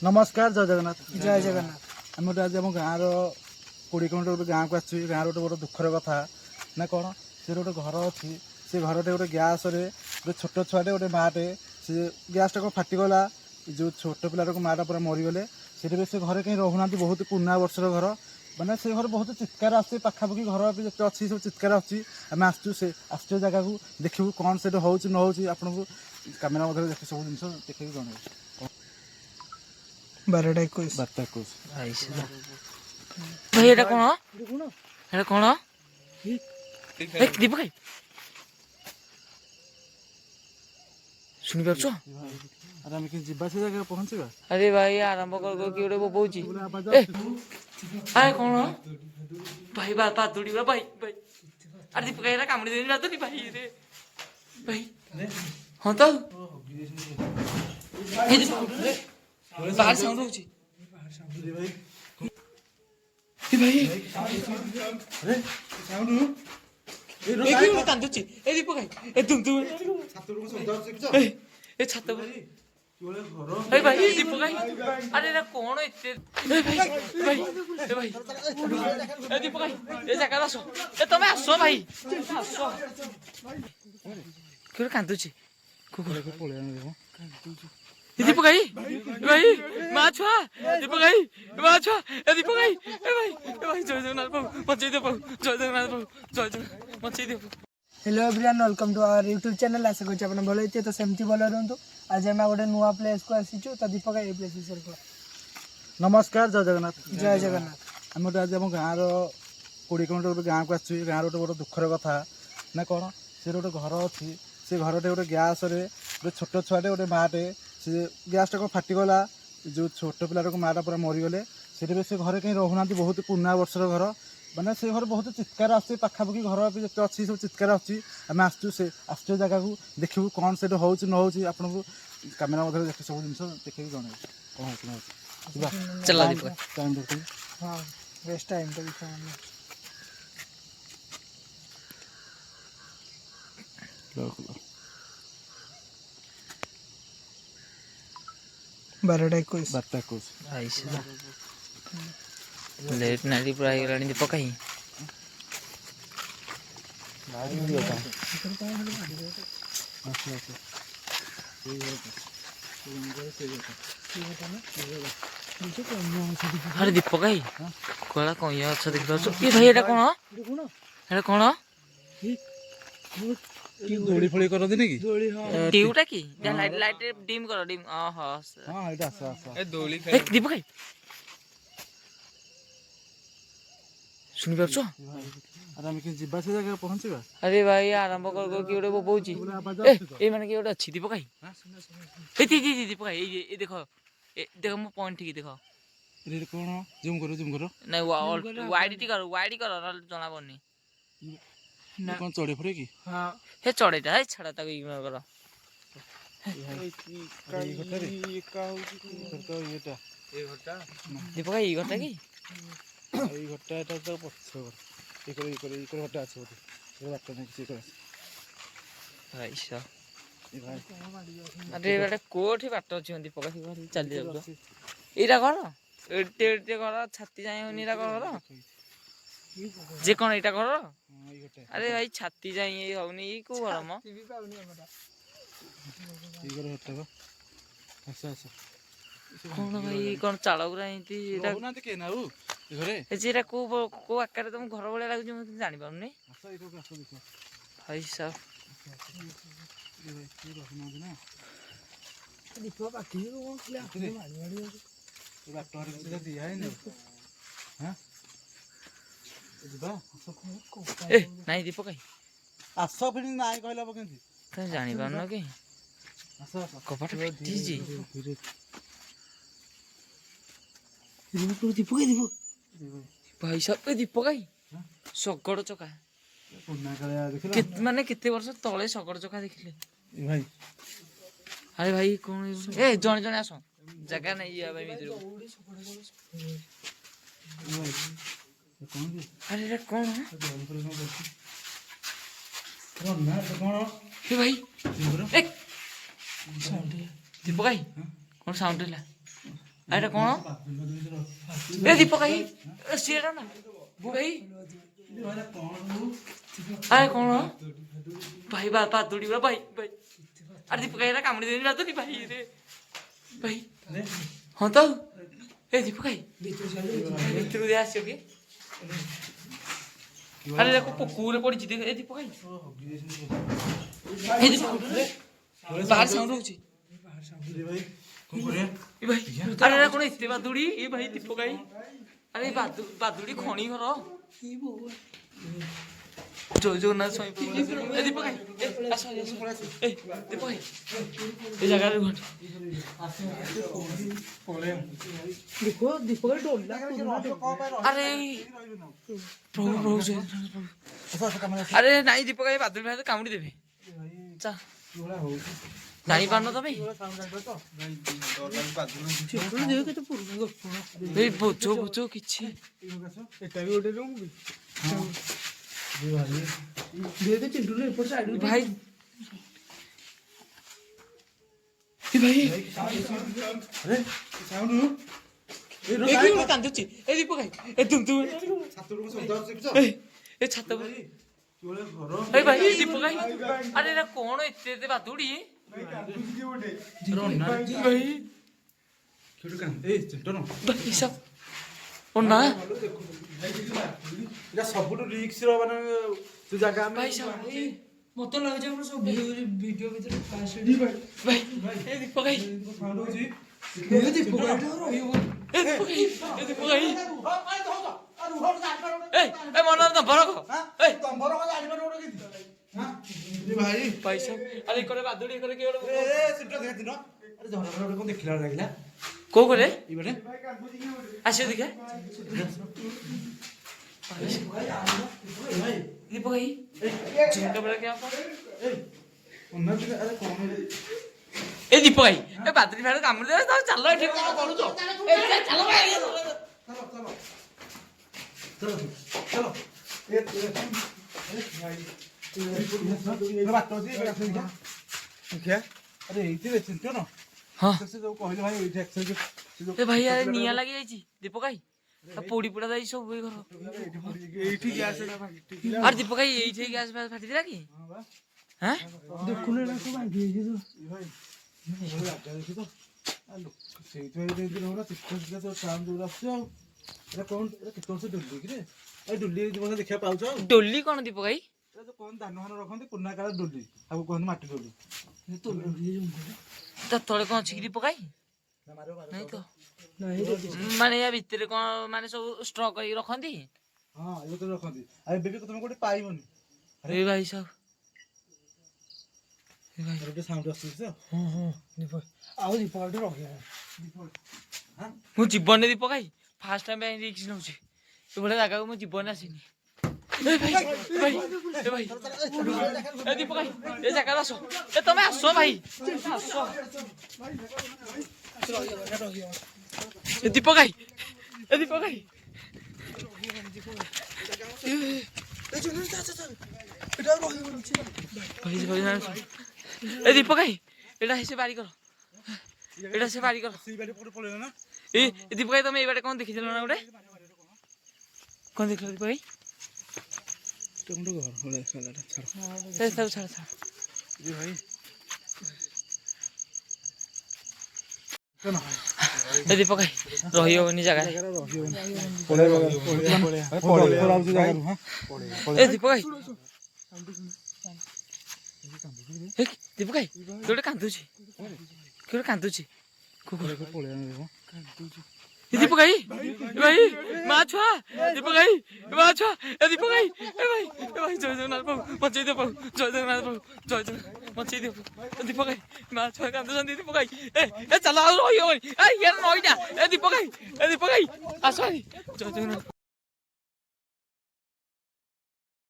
नमस्कार जय जगन्नाथ जय जगन्नाथ। आम गोटे आज आम गाँव 20 किलोमीटर गोटे गाँव को आसुँ गाँव गोटे बड़ दुखर कथा ना कौन से गोटे घर अच्छी से घरटे गोटे गैस गोटे छोट छुआटे गोटे माटे से गैसटा कौन फाटीगला जो छोट पिलार को माटा पूरा मरीगले से घर कहीं रोना बहुत पुराना वर्षर घर मैंने से घर बहुत चित्कार आसुच्छे पाखापाखि घर भी जिते अच्छी सब चित्कार आम आसचु से आश्चर्य जगह को देखू कौन से हो आपन को कैमेरा मध्य देख सब जिन देखिए जन 12:21 12:21 भाई এটা কোন এটা কোন এই দীপ ভাই শুনি পাচ্ছ अरे आम कि जीवा से जगह पहुँचवा আরে ভাই আরম্ভ কর কি ওরে বউছি এ আরে কোন ভাই বাত দৌড়িবা ভাই ভাই আরে দীপ ভাই এটা কামড়ি দেনি রাতনি ভাই রে ভাই হ্যাঁ তো এই দীপ বাহার সাউন্ড হচ্ছে ভাই अरे साउंड এই কি ওরে কান্দুছি এই দীপ ভাই এ তুম তুম এই ছাত্র ভাই এই ভাই দীপ ভাই আরে এটা কোন এতে এই ভাই ভাই এই ভাই এই দীপ ভাই এই জায়গা আসো এ তুমি আসো ভাই আসো কি ওরে কান্দুছি কুকুর पड़े दीप भाई भाई माँ छुआ दीप भाई माँ छुआ ए दीप भाई ए भाई जय जगन्नाथ बाबू मचाई दे बाबू जय जगन्नाथ बाबू जय जगन्नाथ मचाई दे hello everyone welcome to our YouTube channel. आशा करूँ आप भल होते तो सेमती भल रुहतु। आज आम गोटे नुआ प्लेस को आसीचु तो दीपक ये प्लेस विषय कह। नमस्कार जय जगन्नाथ जय जगन्नाथ। आम गोटे आज आम गाँव 20 किलोमीटर गोटे गाँव को आसुँ गाँव गोटे बड़ दुखर कथा ना कौन से गोटे घर अच्छी से घरटे गोटे गैस गोटे छोट छुआटे गोटे माटे से गैसटा कौन फाटीगला जो छोट पिलार को माटा पूरा मरीगले से घर कहीं रोना बहुत पुराना वर्षर घर मैंने से घर बहुत चित्कार आसुच्छे पाखापाखि घर भी जिते अच्छी सब चित्कार आम आसचु से आश्चर्य जगह को देखू कौन से हो आपन को कैमेरा मध्य देख सब जिन देखिए जन कौन हो चला दीप टाइम देखते हाँ बेस्ट टाइम तो दिखा 12:21 12:21 लेट नाइट पूरा ହେଇଗଲାଣି ଦୀପ କାହିଁ আরে দীপ কাହିଁ কোলা কইয়া আছে দেখি পাচ্ছ এই ভাই এটা কোন এটা কোন ଦୋଳି ଫୋଳି କରନ୍ତି ନି କି টিউটা কি লাইট লাইট ডিম কর ডিম ওহ ହଁ ଏଇଟା ଆସ ଆସ ଏ ଦୋଳି ଖାଇ ଦୀପ କାହିଁ শুনি পাচ্ছ ଆରେ ଆମେ କି ଯିବା ସେ ଜାଗାରେ ପହଞ୍ଚିବା আরে ভাই আরম্ভ কর কি ওরে বউছি এই মানে কি ওটা ଅଛି দীপ কাହିଁ এই দীপ কাହିଁ এই দেখো দেখো মো পয়েন্ট ঠিক দেখো ଏଠି କ'ଣ ଜୁମ୍ କର ନାଇଁ ୱାଇଡି କର ନହେଲେ ଜଣା ପଡୁନି କ'ଣ ଚଢ଼େଇ ଫଡ଼େ କି हाँ ହେ ଚଢେଇଟା ହେ ଛାଡ ତାକୁ ଇଗ୍ନୋର କର ଏଇ ଘରଟାରେ ତ ଇଏଟା ଦୀପ କାହିଁ ଏଇ ଘରଟା କି ଏଇ ଘରଟା ଏଟା ତ ପଛ ଘର ଏଇ ଘରଟା ଅଛି ବୋଧେ ଏ ବାଟ ନାହିଁ ସେ ଘର ଭାଇ ସା ଏ ଭାଇ ଆରେ ଏଟା କୋଠି ବାଟ ଅଛି ଦୀପ କାହିଁ ଚାଲି ଯାଉଛ ଏଇଟା ଘର ଏଟେ ଘର ଛାତି ଯାଇ ହଉନି ଏଇଟା ଘର ଯେ କ'ଣ ଏଇଟା ଘର ଏଇ ଘରଟା ଆରେ ଭାଇ ଛାତି ଯାଇ ହଉନି ଏଇ କୋଉ ଘର ମ ଏଇ ଘର ଘରଟା ବା ଆସ ଆସ କ'ଣ ଭାଇ କ'ଣ ଚାଳ ଗୁରା ଏମିତି ଏଇଟା ରହୁନାହାନ୍ତି କିଏ ନା ଆଉ ଏ ଘରେ ଯେ ଏଇଟା କୋଉ ଆକାରରେ ତମ ଘର ଭଳିଆ ଲାଗୁଛି ମୁଁ ଜାଣିପାରୁନି ଆସ ଏଇଠୁ ଆସ ଦେଖ ଭାଇ ସାହ ଏ ଭାଇ କିଏ ରହୁନାହାନ୍ତି ନା दीपक बाकी कौन खिला मारी मारी ଏ ବାଟ ଘରେ କିଛି ଦିଆ ହେଇନି ହଁ ଯିବା ଏ ନାଇଁ ଦୀପ କାହିଁ ଆସ ଫିଣି ନାଇଁ କହିଲେ ହବ କେମିତି ତମେ ଜାଣିପାରୁନ କି ଆସ ଆସ କବାଟ ଫିଟିଛି दीपक दीपक ଭାଇ ସାହ ଏ ଦୀପ କାହିଁ ଶଗଡ଼ ଚକା ପୁରୁଣା କାଳିଆ ଦେଖିଲ ମାନେ କେତେ ବର୍ଷ ତଳେ ଶଗଡ଼ ଚକା ଦେଖିଲେ ଏ ଭାଇ ଆରେ ଭାଇ କ'ଣ ଏ ଜଣେ ଜଣେ ଆସ ଜାଗା ନାଇଁ ଯିବା ପାଇଁ ଭିତରକୁ ଆରେ ଏଇଟା କ'ଣ ଏ ଭାଇ ଏ ଦୀପ କାହିଁ କ'ଣ ସାଉଣ୍ଡ ହେଲା ଏଇଟା କ'ଣ ଏ ଦୀପକ ଭାଇ ସିଏଟା ନା ଭାଇ ଆରେ କ'ଣ ଭାଇ ବାଦୁଡ଼ି ଭାଇ ଭାଇ ଆରେ ଦୀପକ ଭାଇ କାମୁଡ଼ି ଦେବି ବାଦୁଡ଼ି ଭାଇ ରେ ଭାଇ ହଁ ତ ଏ ଦୀପକ ଭାଇ ଭିତରକୁ ଦେଇ ଆସିବ କି ଆରେ ଦେଖ ପୋକୁରେ ପଡ଼ିଛି ଏ ଦୀପକ ଭାଇ ବାହାର ସାଉଣ୍ଡ ହଉଛି ଏ ଭାଇ ଆରେ ଏରା କ'ଣ ଏତେ ବାଦୁଡ଼ି ଏ ଭାଇ ଦୀପକ ଭାଇ ଆରେ ବାଦୁଡ଼ି ଖଣି ଘର ଜୟ ଜଗନ୍ନାଥ ସ୍ୱାମୀ ଏ ଦୀପକ ଭାଇ ଆସ ଏ ଦୀପକ ଭାଇ ଏ ଜାଗାରେ ରୁହ ଆରେ ପ୍ରଭୁ ପ୍ରଭୁ ଆରେ ନାଇଁ ଦୀପକ ଭାଇ ବାଦୁଡ଼ି ଭାଇ କାମୁଡ଼ି ଦେବେ ଚା ଜାଣିପାରୁନ ତମେ ଏଇ ବୋଝ ବୋଝ କିଛି ଭାଇ କାନ୍ଦୁଛି ଏ ଦୀପକ ଭାଇ ଏ ତୁମ ଏ ଛାତ ଭାଇ ଦୀପକ ଭାଇ ଆରେ ଏରା କ'ଣ ଏତେ ଏତେ ବାଦୁଡ଼ି ସବୁଠୁ ରିକ୍ସ ମାନେ ଜାଗା ମତେ ଲାଗୁଛି ଆମର ସବୁ ଭିଡିଓ ଭିତରେ ଭାଇ ଏ ଦୀପକ ଭାଇ ମନ ତମ୍ବର ଭାଇ ଆରେ କରେ ବାଦୁଡ଼ି କରେ କିଏ ଦେଖିଲା ଲାଗିଲା କୋଉ କରେ ଆସିବ ଦେଖିଆ ଦୀପକ ଭାଇ ଏ ଦୀପକ ଭାଇ ଏ ବାଦୁଡ଼ି ଭାଇ କାମୁଡ଼ି ଦେବେ ତମେ ଚାଲ ଏଠି କ'ଣ କରୁଛ ଚାଲ ଭାଇ ଆରେ ନିଆଁ ଲାଗି ଯାଇଛି ଦୀପକ ଭାଇ ପୋଡ଼ି ପୋଡ଼ା ଯାଇଛି ସବୁ ଘର ଆରେ ଦୀପକ ଭାଇ ଏଇଠି ଗ୍ୟାସ୍ ଫ୍ୟାସ୍ ଫାଟିଥିଲା କି ଦେଖିବା ପାଉଛ ଡୋଲି କ'ଣ ଦୀପକ ଭାଇ ଧାନ ଫାନ ରଖନ୍ତି ପୁରୁଣା କାଳ ଡୋଲି ଆଉ କୁହନ୍ତି ମାଟି ଡୋଲି ତା ତଳେ କ'ଣ ଅଛି କି ଦୀପକ ଭାଇ ନାଇଁ ତ ମାନେ ୟା ଭିତରେ କ'ଣ ମାନେ ସବୁ ଷ୍ଟ୍ର କରିକି ରଖନ୍ତି ହଁ ଏବେ ତ ରଖନ୍ତି ଆଉ ଏବେ ବି ତମେ କୋଉଠି ପାଇବନି ଏ ଭାଇ ସବୁ ସାଉଣ୍ଡ ଆସୁଛି ଆଉ ଦୀପକ ରହିବ ମୁଁ ଜୀବନରେ ଦୀପକ ଭାଇ ଫାର୍ଷ୍ଟ ଟାଇମ୍ ପାଇଁ ରିକ୍ସ ନେଉଛି ଏଭଳିଆ ଜାଗାକୁ ମୁଁ ଜୀବନରେ ଆସିନି ଦୀପକ ଭାଇ ଏ ଜାଗାରେ ଆସ ଏ ତମେ ଆସ ଭାଇ ଆସ ଦୀପକ ଭାଇ ଏ ଦୀପକ ଭାଇ ଏ ଦୀପକ ଭାଇ ଏଇଟା ସେ ବାରି କର ଏଇଟା ସେ ବାରି କର ଏ ଦୀପକ ଭାଇ ତମେ ଏଇ ବାଟେ କ'ଣ ଦେଖିଥିଲ ନା ଗୋଟେ କ'ଣ ଦେଖିଲ ଦୀପକ ଭାଇ ଦୀପକ ଭାଇ ରହି ହବନି ଜାଗା ଦୀପକ ଭାଇ ଦୀପକ ଭାଇ ଗୋଟେ କାନ୍ଦୁଛି दीपक भाई भाई माँ छुआ दीपक भाई माँ छुआ दीपक भाई भाई जय जगन्नाथ बाबू बचाई दे बाबू जय जगन्नाथ बाबू जय जगन्नाथ बचाई दे दीपक भाई माँ छुआ कांदुछंती दीपक भाई ए चला रही होनी ए यार नईटा ए दीपक भाई आस भाई जय जगन्नाथ।